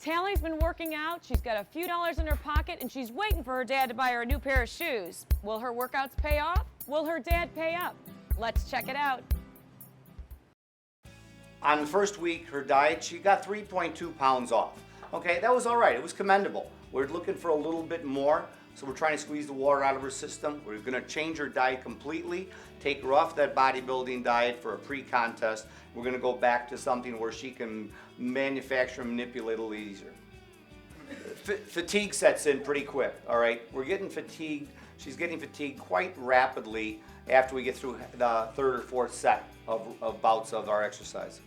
Tally's been working out, she's got a few dollars in her pocket, and she's waiting for her dad to buy her a new pair of shoes. Will her workouts pay off? Will her dad pay up? Let's check it out. On the first week, her diet, she got 3.2 pounds off. Okay, that was all right. It was commendable. We're looking for a little bit more, so we're trying to squeeze the water out of her system. We're going to change her diet completely, take her off that bodybuilding diet for a pre-contest. We're going to go back to something where she can manufacture and manipulate a little easier. Fatigue sets in pretty quick, all right? We're getting fatigued. She's getting fatigued quite rapidly after we get through the third or fourth set of bouts of our exercise.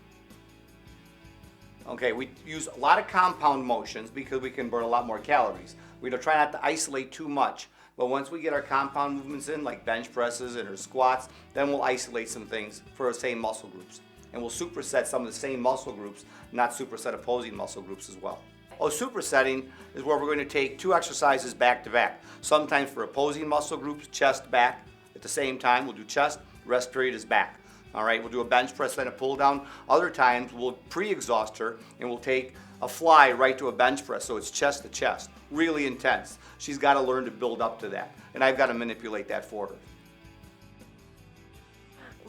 Okay, we use a lot of compound motions because we can burn a lot more calories. We don't try not to isolate too much, but once we get our compound movements in, like bench presses and her squats, then we'll isolate some things for the same muscle groups. And we'll superset some of the same muscle groups, not superset opposing muscle groups as well. Supersetting is where we're going to take two exercises back to back. Sometimes for opposing muscle groups, chest, back. At the same time, we'll do chest, rest period is back. All right, we'll do a bench press, then a pull down. Other times, we'll pre-exhaust her and we'll take a fly right to a bench press, so it's chest to chest. Really intense. She's got to learn to build up to that, and I've got to manipulate that for her.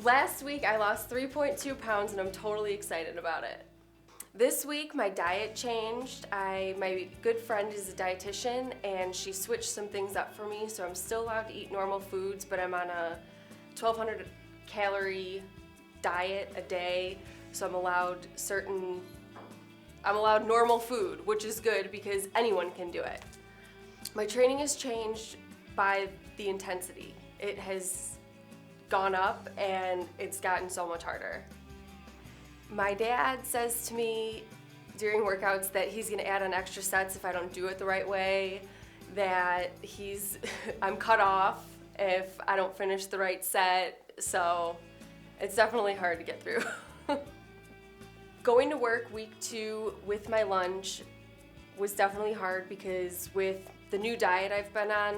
Last week, I lost 3.2 pounds, and I'm totally excited about it. This week, my diet changed. My good friend is a dietitian, and she switched some things up for me, so I'm still allowed to eat normal foods, but I'm on a 1,200 calorie diet a day, so I'm allowed normal food, which is good because anyone can do it. My training has changed by the intensity. It has gone up and it's gotten so much harder. My dad says to me during workouts that he's gonna add on extra sets if I don't do it the right way, that I'm cut off if I don't finish the right set, so it's definitely hard to get through. Going to work week 2 with my lunch was definitely hard because with the new diet I've been on,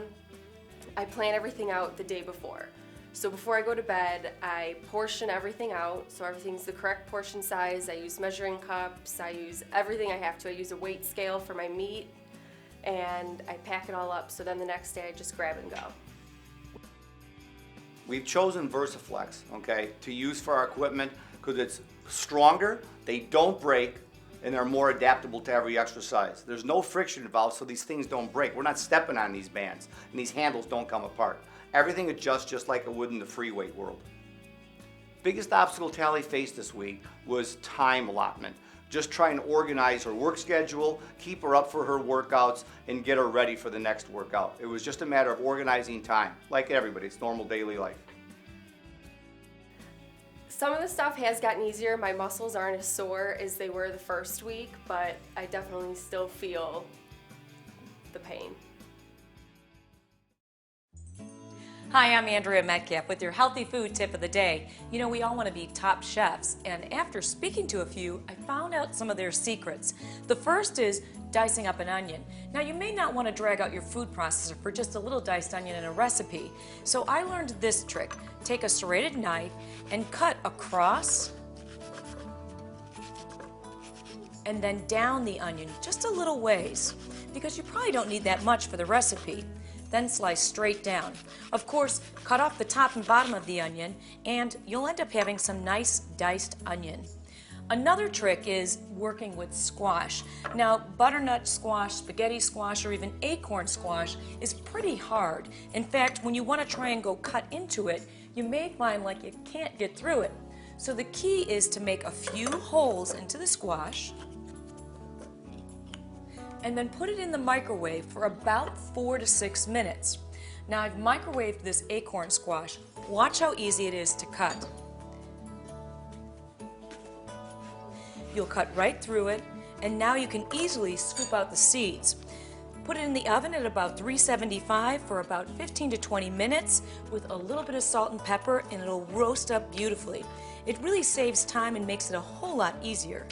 I plan everything out the day before. So before I go to bed, I portion everything out, so everything's the correct portion size. I use measuring cups, I use everything I have to. I use a weight scale for my meat, and I pack it all up, so then the next day I just grab and go. We've chosen VersaFlex, okay, to use for our equipment because it's stronger, they don't break, and they're more adaptable to every exercise. There's no friction involved, so these things don't break. We're not stepping on these bands, and these handles don't come apart. Everything adjusts just like it would in the free weight world. Biggest obstacle Tally faced this week was time allotment. Just trying to organize her work schedule, keep her up for her workouts, and get her ready for the next workout. It was just a matter of organizing time, like everybody, it's normal daily life. Some of the stuff has gotten easier. My muscles aren't as sore as they were the first week, but I definitely still feel the pain. Hi, I'm Andrea Metcalf with your healthy food tip of the day. You know, we all want to be top chefs, and after speaking to a few, I found out some of their secrets. The first is dicing up an onion. Now, you may not want to drag out your food processor for just a little diced onion in a recipe, so I learned this trick. Take a serrated knife and cut across and then down the onion just a little ways, because you probably don't need that much for the recipe. Then slice straight down. Of course, cut off the top and bottom of the onion, and you'll end up having some nice diced onion. Another trick is working with squash. Now, butternut squash, spaghetti squash, or even acorn squash is pretty hard. In fact, when you want to try and go cut into it, you may find like you can't get through it. So the key is to make a few holes into the squash, and then put it in the microwave for about 4 to 6 minutes. Now, I've microwaved this acorn squash. Watch how easy it is to cut. You'll cut right through it, and now you can easily scoop out the seeds. Put it in the oven at about 375 for about 15 to 20 minutes with a little bit of salt and pepper, and it'll roast up beautifully. It really saves time and makes it a whole lot easier.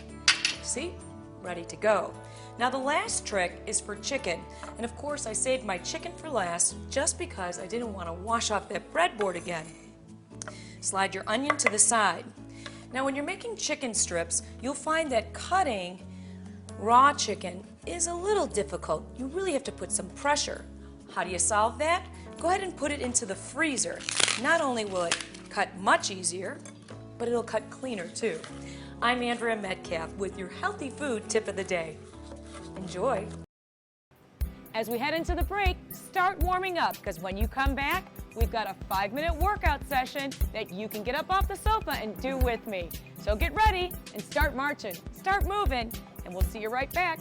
See? Ready to go. Now, the last trick is for chicken, and of course I saved my chicken for last just because I didn't want to wash off that breadboard again. Slide your onion to the side. Now, when you're making chicken strips, you'll find that cutting Raw chicken is a little difficult. You really have to put some pressure. How do you solve that? Go ahead and put it into the freezer. Not only will it cut much easier, but it'll cut cleaner too. I'm Andrea Metcalf with your healthy food tip of the day. Enjoy. As we head into the break, start warming up, because when you come back, we've got a 5-minute workout session that you can get up off the sofa and do with me. So get ready and start marching, start moving, and we'll see you right back.